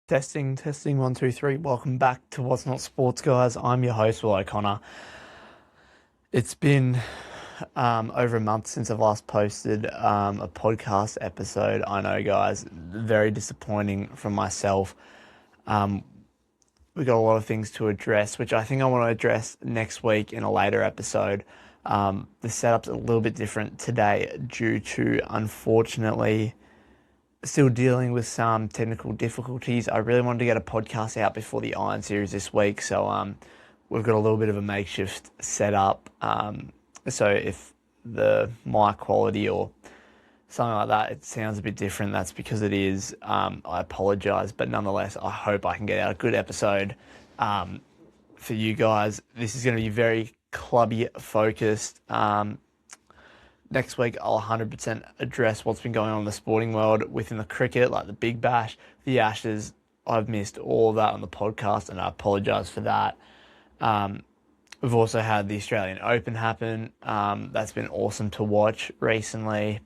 Testing, 1, 2, 3. Welcome back to What's Not Sports, guys. I'm your host, Will O'Connor. It's been over a month since I've last posted a podcast episode. I know, guys, very disappointing from myself. We've got a lot of things to address, which I think I want to address next week in a later episode. The setup's a little bit different today due to, unfortunately, still dealing with some technical difficulties. I really wanted to get a podcast out before the Iron Series this week, so we've got a little bit of a makeshift setup. So if the mic quality or something like that, it sounds a bit different. That's because it is. I apologize, but nonetheless, I hope I can get out a good episode for you guys. This is going to be very clubby focused. Next week, I'll 100% address what's been going on in the sporting world within the cricket, like the Big Bash, the Ashes. I've missed all of that on the podcast, and I apologise for that. We've also had the Australian Open happen. That's been awesome to watch recently.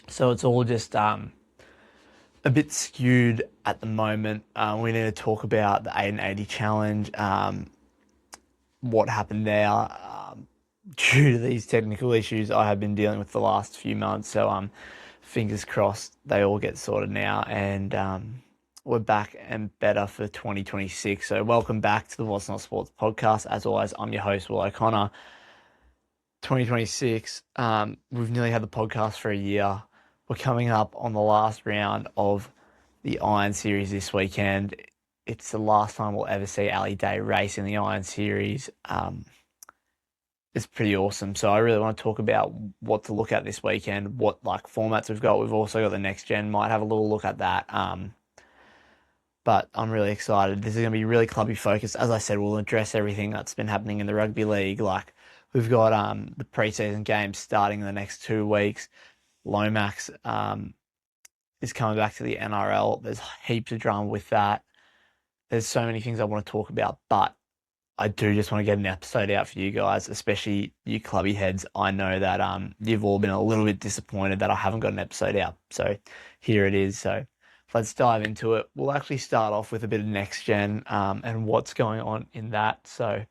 So it's all just a bit skewed at the moment. We need to talk about the 8 and 80 challenge, what happened there. Due to these technical issues I have been dealing with the last few months. So fingers crossed they all get sorted now, and we're back and better for 2026. So welcome back to the What's Not Sports podcast. As always, I'm your host, Will O'Connor. 2026, we've nearly had the podcast for a year. We're coming up on the last round of the Iron Series this weekend. It's the last time we'll ever see Ali Day race in the Iron Series. It's pretty awesome. So I really want to talk about what to look at this weekend, what like formats we've got. We've also got the next gen, might have a little look at that. But I'm really excited. This is going to be really clubby focused. As I said, we'll address everything that's been happening in the rugby league. Like we've got the preseason games starting in the next 2 weeks. Lomax is coming back to the NRL. There's heaps of drama with that. There's so many things I want to talk about, but I do just want to get an episode out for you guys, especially you clubby heads. I know that you've all been a little bit disappointed that I haven't got an episode out. So here it is. So let's dive into it. We'll actually start off with a bit of next gen and what's going on in that. So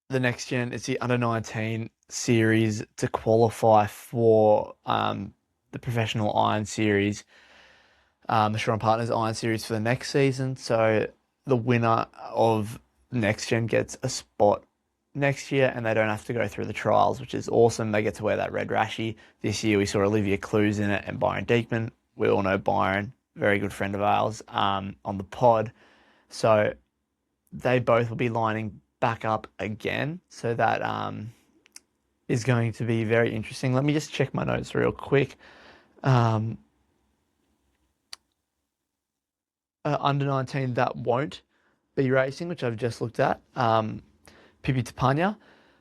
the next gen is the under 19 series to qualify for the professional Iron Series, the Sharon Partners Iron Series for the next season. So the winner of next gen gets a spot next year, and they don't have to go through the trials, which is awesome. They get to wear that red rashie. This year we saw Olivia Clues in it and Byron Deekman. We all know Byron, very good friend of ours, on the pod. So they both will be lining back up again. So that is going to be very interesting. Let me just check my notes real quick. Under 19 that won't be racing, which I've just looked at. Pipi Tapanya,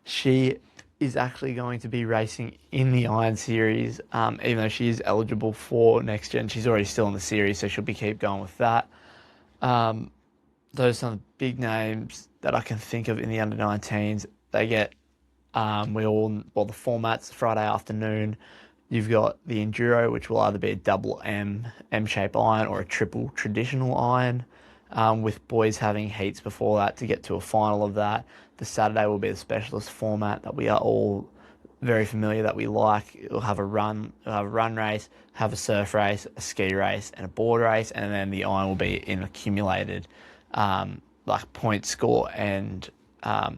she is actually going to be racing in the Iron Series, even though she is eligible for next gen. She's already still in the series, so she'll be keep going with that. Those are some of the big names that I can think of in the under 19s. They get the formats Friday afternoon. You've got the Enduro, which will either be a double M-shape iron or a triple traditional iron, with boys having heats before that to get to a final of that. The Saturday will be the specialist format that we are all very familiar that we like. It'll have a run race, have a surf race, a ski race, and a board race, and then the iron will be in accumulated like point score, and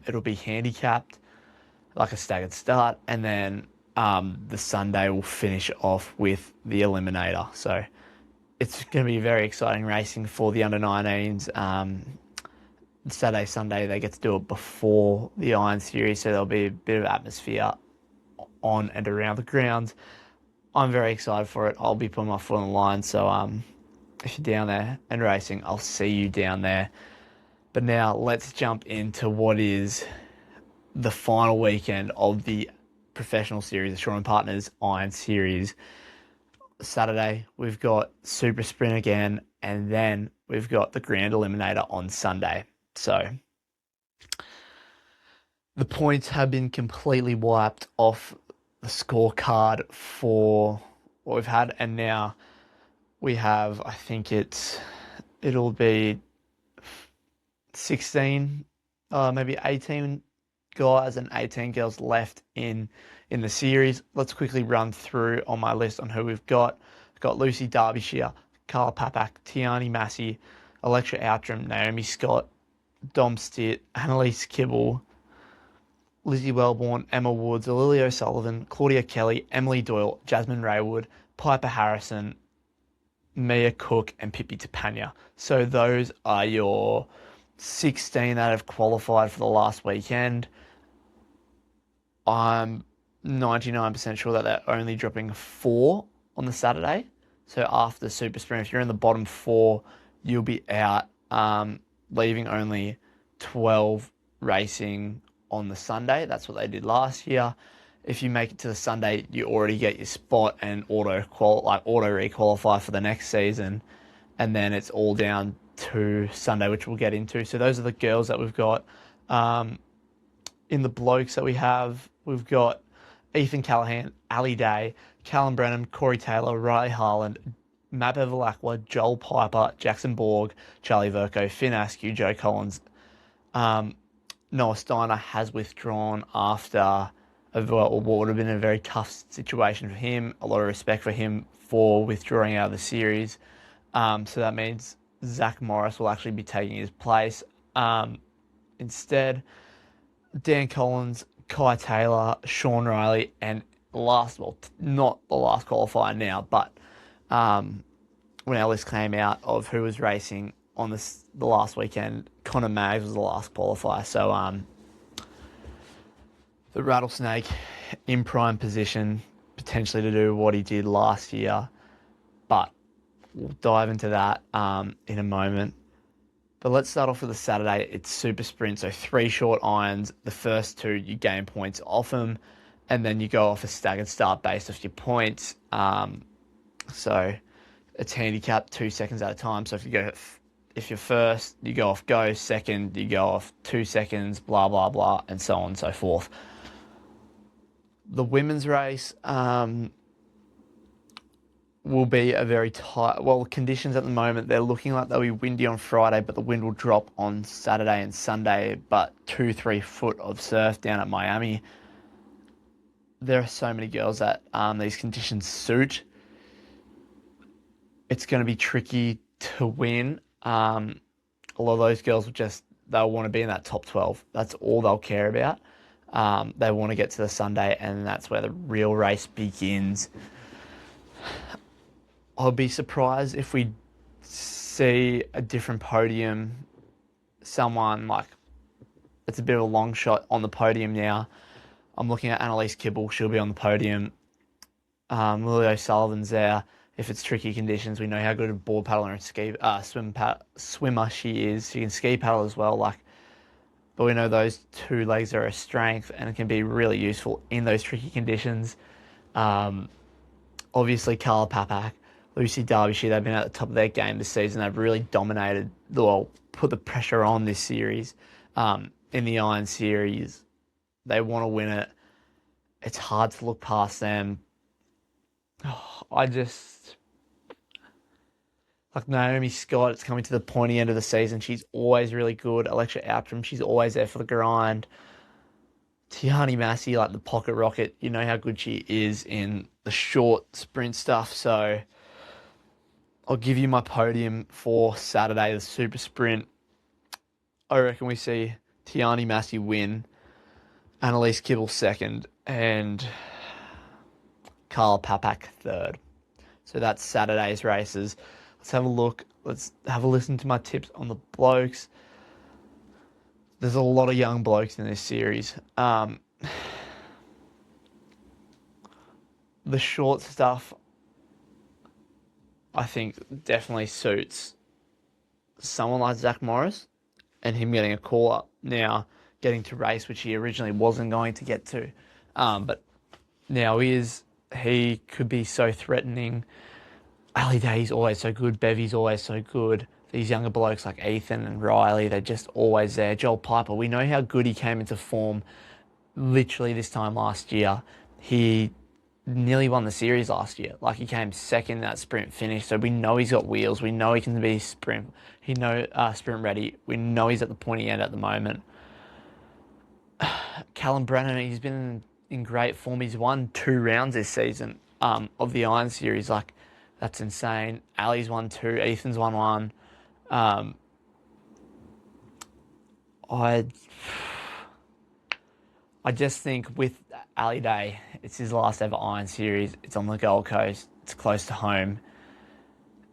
it'll be handicapped like a staggered start, and then the Sunday will finish off with the eliminator. So it's going to be very exciting racing for the under 19s. Saturday, Sunday, they get to do it before the Iron Series, so there'll be a bit of atmosphere on and around the grounds. I'm very excited for it. I'll be putting my foot on the line, so if you're down there and racing, I'll see you down there. But now let's jump into what is the final weekend of the professional series, the Sharon Partners Iron Series. Saturday, we've got Super Sprint again, and then we've got the Grand Eliminator on Sunday. So the points have been completely wiped off the scorecard for what we've had, and now we have, I think it'll be 16, maybe 18 guys and 18 girls left in the series. Let's quickly run through on my list on who we've got. We've got Lucy Derbyshire, Carla Papak, Tiani Massey, Electra Outram, Naomi Scott, Dom Stitt, Annalise Kibble, Lizzie Wellborn, Emma Woods, Lily O'Sullivan, Claudia Kelly, Emily Doyle, Jasmine Raywood, Piper Harrison, Mia Cook, and Pippi Tapania. So those are your 16 that have qualified for the last weekend. I'm 99% sure that they're only dropping 4 on the Saturday. So after the Super Sprint, if you're in the bottom 4, you'll be out, leaving only 12 racing on the Sunday. That's what they did last year. If you make it to the Sunday, you already get your spot and auto requalify for the next season, and then it's all down to Sunday, which we'll get into. So those are the girls that we've got. In the blokes that we've got Ethan Callahan, Ali Day, Callum Brennan, Corey Taylor, Riley Harland, Matt Bevilacqua, Joel Piper, Jackson Borg, Charlie Verco, Finn Askew, Joe Collins. Noah Steiner has withdrawn after what would have been a very tough situation for him. A lot of respect for him for withdrawing out of the series. So that means Zach Morris will actually be taking his place. Instead, Dan Collins, Kai Taylor, Sean Riley, and not the last qualifier now, but when our list came out of who was racing on the last weekend, Connor Maggs was the last qualifier. So the Rattlesnake in prime position, potentially to do what he did last year, but we'll dive into that in a moment. But let's start off with the Saturday. It's Super Sprint, so 3 short irons. The first 2, you gain points off them, and then you go off a staggered start based off your points. So it's handicapped 2 seconds at a time. So if you're first, you go off go. Second, you go off 2 seconds, blah, blah, blah, and so on and so forth. The women's race will be a very tight... Well, conditions at the moment, they're looking like they'll be windy on Friday, but the wind will drop on Saturday and Sunday, but 2-3 foot of surf down at Miami. There are so many girls that these conditions suit. It's going to be tricky to win. A lot of those girls they'll want to be in that top 12. That's all they'll care about. They want to get to the Sunday, and that's where the real race begins. I'll be surprised if we see a different podium. Someone like, it's a bit of a long shot on the podium now. I'm looking at Annalise Kibble. She'll be on the podium. Lily O'Sullivan's there. If it's tricky conditions, we know how good a board paddler and swimmer she is. She can ski paddle as well. But we know those 2 legs are a strength, and it can be really useful in those tricky conditions. Obviously, Carla Papak, Lucy Derbyshire, they've been at the top of their game this season. They've really put the pressure on this series. In the Iron Series, they want to win it. It's hard to look past them. Like Naomi Scott, it's coming to the pointy end of the season. She's always really good. Electra Outram, she's always there for the grind. Tiani Massey, like the pocket rocket, you know how good she is in the short sprint stuff. So I'll give you my podium for Saturday, the Super Sprint. I reckon we see Tiani Massey win, Annalise Kibble second, and Carla Papak third. So that's Saturday's races. Let's have a look. Let's have a listen to my tips on the blokes. There's a lot of young blokes in this series. The short stuff, I think, definitely suits someone like Zach Morris and him getting a call up now, getting to race, which he originally wasn't going to get to. But now he could be so threatening. Ali Day's always so good. Bevy's always so good. These younger blokes like Ethan and Riley, they're just always there. Joel Piper, we know how good he came into form literally this time last year. He nearly won the series last year. Like he came second in that sprint finish, so we know he's got wheels. We know he can be sprint ready. We know he's at the pointy end at the moment. Callum Brennan, he's been in great form. He's won 2 rounds this season of the Iron Series. Like that's insane. Ali's won 2. Ethan's won 1. Um, I I just think with Ali Day, it's his last ever Iron Series. It's on the Gold Coast. It's close to home.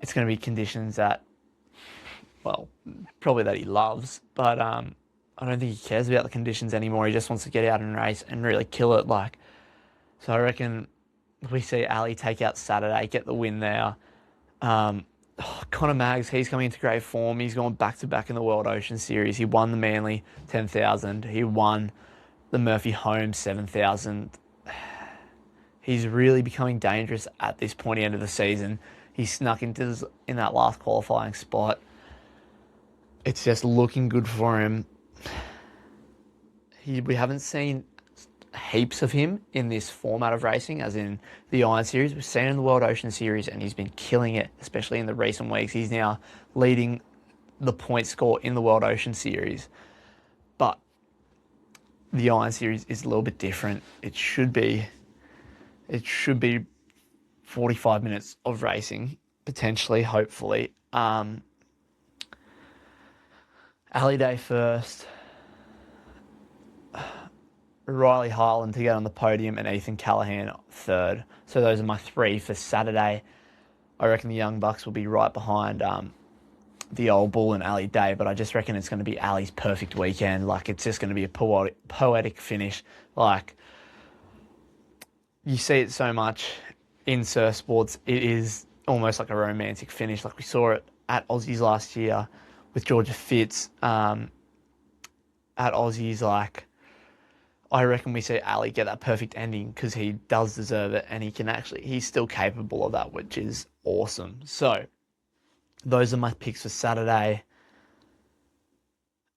It's going to be conditions that, well, probably that he loves, but I don't think he cares about the conditions anymore. He just wants to get out and race and really kill it. Like, so I reckon we see Ali take out Saturday, get the win there. Conor Maggs, he's coming into great form. He's gone back to back in the World Ocean Series. He won the Manly 10,000. He won the Murphy Holmes 7,000. He's really becoming dangerous at this pointy end of the season. He snuck in that last qualifying spot. It's just looking good for him. We haven't seen heaps of him in this format of racing, as in the Iron Series. We've seen him in the World Ocean Series, and he's been killing it, especially in the recent weeks. He's now leading the point score in the World Ocean Series. But the Iron Series is a little bit different. It should be 45 minutes of racing, potentially, hopefully. Ali Day first, Riley Harland to get on the podium, and Ethan Callahan third. So those are my 3 for Saturday. I reckon the Young Bucks will be right behind the Old Bull and Ali Day, but I just reckon it's going to be Ali's perfect weekend. Like, it's just going to be a poetic finish. Like, you see it so much in surf sports. It is almost like a romantic finish. Like we saw it at Aussies last year with Georgia Fitz. At Aussies, like, I reckon we see Ali get that perfect ending because he does deserve it, and he's still capable of that, which is awesome. So those are my picks for Saturday.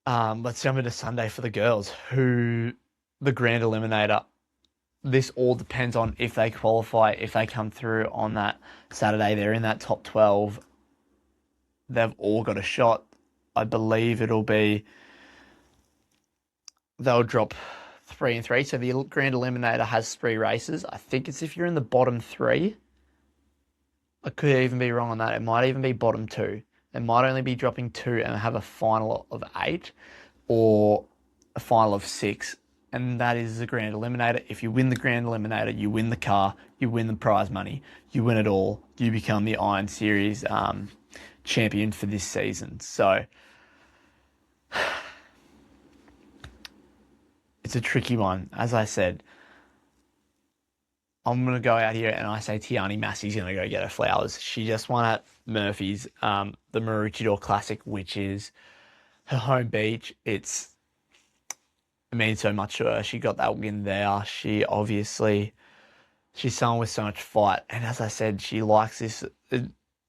Let's jump into Sunday for the girls, the Grand Eliminator. This all depends on if they qualify, if they come through on that Saturday. They're in that top 12. They've all got a shot. I believe they'll drop 3 and 3. So the Grand Eliminator has 3 races. I think it's if you're in the bottom 3. I could even be wrong on that. It might even be bottom 2. They might only be dropping 2 and have a final of 8 or a final of 6. And that is the Grand Eliminator. If you win the Grand Eliminator, you win the car, you win the prize money, you win it all. You become the Iron Series champion for this season. So it's a tricky one. As I said, I'm going to go out here and I say Tiani Massey's going to go get her flowers. She just won at Murphy's, the Maroochydore Classic, which is her home beach. It means so much to her. She got that win there. She's someone with so much fight. And as I said, she likes this.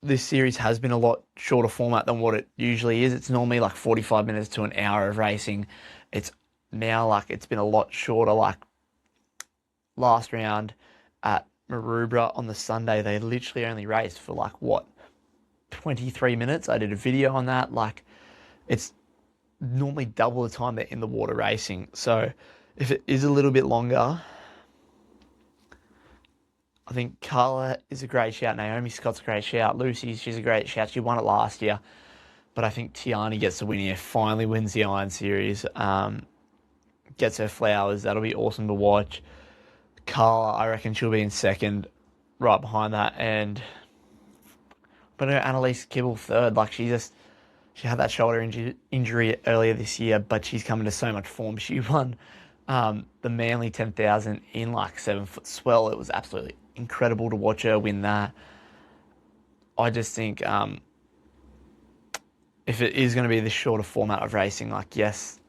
This series has been a lot shorter format than what it usually is. It's normally like 45 minutes to an hour of racing. It's now like it's been a lot shorter. Like last round at Maroubra on the Sunday, they literally only raced for 23 minutes. I did a video on that. Like, it's normally double the time they're in the water racing. So if it is a little bit longer, I think Carla is a great shout. Naomi Scott's a great shout. Lucy, she's a great shout. She won it last year. But I think Tiani gets the win here. Finally wins the Iron Series. Gets her flowers. That'll be awesome to watch. Carla, I reckon she'll be in second, right behind that. But Annalise Kibble third. Like, she had that shoulder injury earlier this year, but she's come into so much form. She won the Manly 10,000 in 7-foot swell. It was absolutely incredible to watch her win that. I just think if it is going to be this shorter format of racing, yes,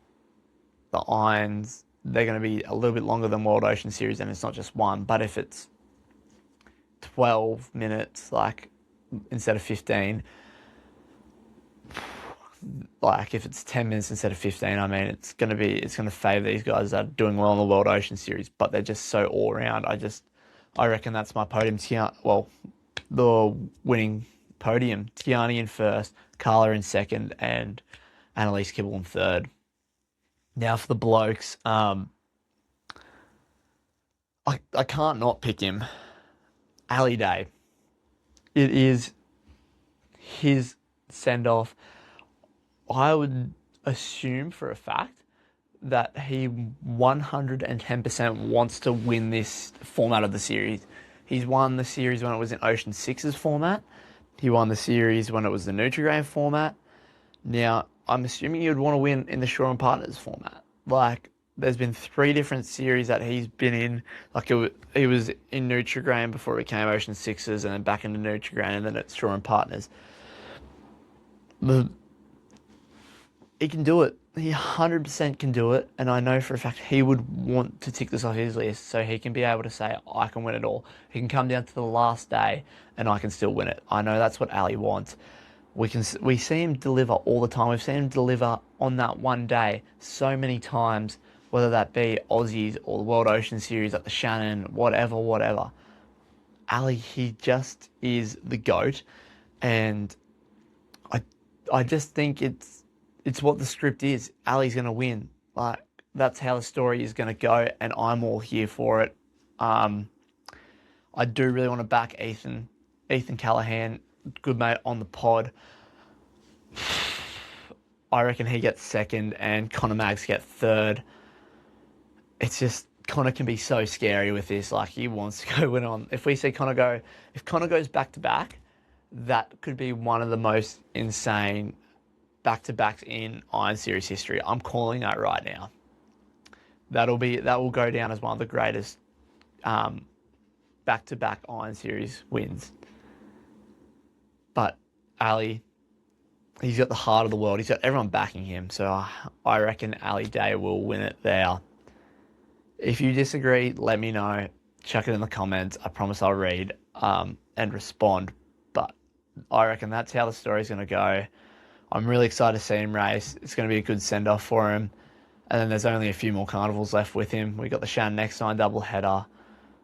the irons, they're going to be a little bit longer than World Ocean Series, and it's not just one. But if it's 12 minutes, instead of 15, if it's 10 minutes instead of 15, I mean, it's going to favour these guys that are doing well in the World Ocean Series, but they're just so all round. I reckon that's my podium. The winning podium. Tiani in first, Carla in second, and Annalise Kibble in third. Now for the blokes, I can't not pick him. Ali Day. It is his send off. I would assume for a fact that he 110% wants to win this format of the series. He's won the series when it was in Ocean Six's format. He won the series when it was the Nutrigrain format. Now, I'm assuming he would want to win in the Shaw and Partners format. Like, there's been 3 different series that he's been in. Like, he was in Nutrigrain before it became Ocean Sixes, and then back into Nutrigrain, and then it's Shaw and Partners. He can do it. He 100% can do it, and I know for a fact he would want to tick this off his list so he can be able to say, I can win it all. He can come down to the last day, and I can still win it. I know that's what Ali wants. We see him deliver all the time. We've seen him deliver on that one day so many times, whether that be Aussies or the World Ocean Series at the Shannon, whatever. Ali, he just is the GOAT, and I just think it's what the script is. Ali's going to win. Like, that's how the story is going to go, and I'm all here for it. I do really want to back Ethan Callahan, good mate on the pod. I reckon he gets second and Conor Maggs get third. It's just, Conor can be so scary with this. Like, he wants to go win on. If Conor goes back to back, that could be one of the most insane back-to-backs in Iron Series history. I'm calling that right now. That will go down as one of the greatest back-to-back Iron Series wins. But Ali, he's got the heart of the world. He's got everyone backing him. So I reckon Ali Day will win it there. If you disagree, let me know. Chuck it in the comments. I promise I'll read and respond. But I reckon that's how the story's going to go. I'm really excited to see him race. It's going to be a good send-off for him. And then there's only a few more carnivals left with him. We've got the Shannon next time double header.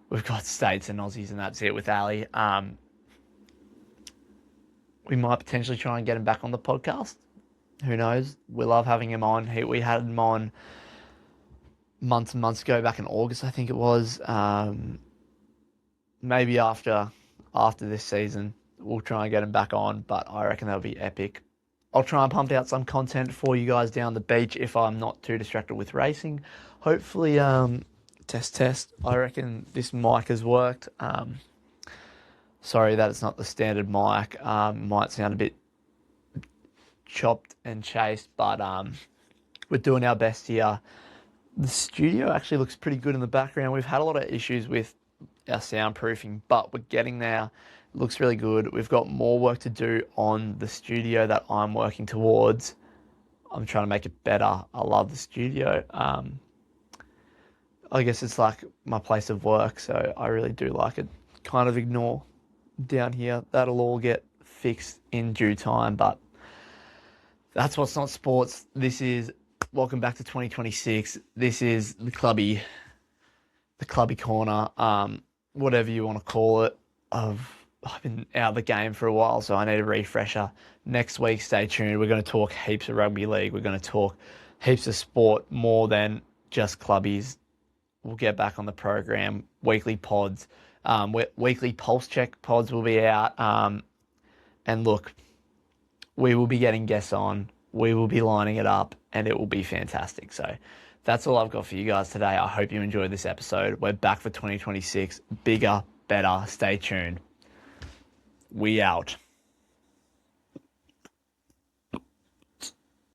We've got States and Aussies, and that's it with Ali. We might potentially try and get him back on the podcast. Who knows? We love having him on. We had him on months and months ago, back in August, I think it was. Maybe after this season, we'll try and get him back on, but I reckon that'll be epic. I'll try and pump out some content for you guys down the beach if I'm not too distracted with racing. Hopefully, test. I reckon this mic has worked. Sorry that it's not the standard mic. Might sound a bit chopped and chased, but we're doing our best here. The studio actually looks pretty good in the background. We've had a lot of issues with our soundproofing, but we're getting there. It looks really good. We've got more work to do on the studio that I'm working towards. I'm trying to make it better. I love the studio. I guess it's like my place of work, so I really do like it. Kind of ignore down here. That'll all get fixed in due time, but that's what's not sports. This is welcome back to 2026. This is the clubby corner, whatever you want to call it. I've been out of the game for a while, so I need a refresher. Next week, stay tuned. We're going to talk heaps of rugby league. We're going to talk heaps of sport, more than just clubbies. We'll get back on the program. Weekly pods, weekly pulse check pods will be out. And look, we will be getting guests on. We will be lining it up, and it will be fantastic. So that's all I've got for you guys today. I hope you enjoyed this episode. We're back for 2026. Bigger, better. Stay tuned. We out.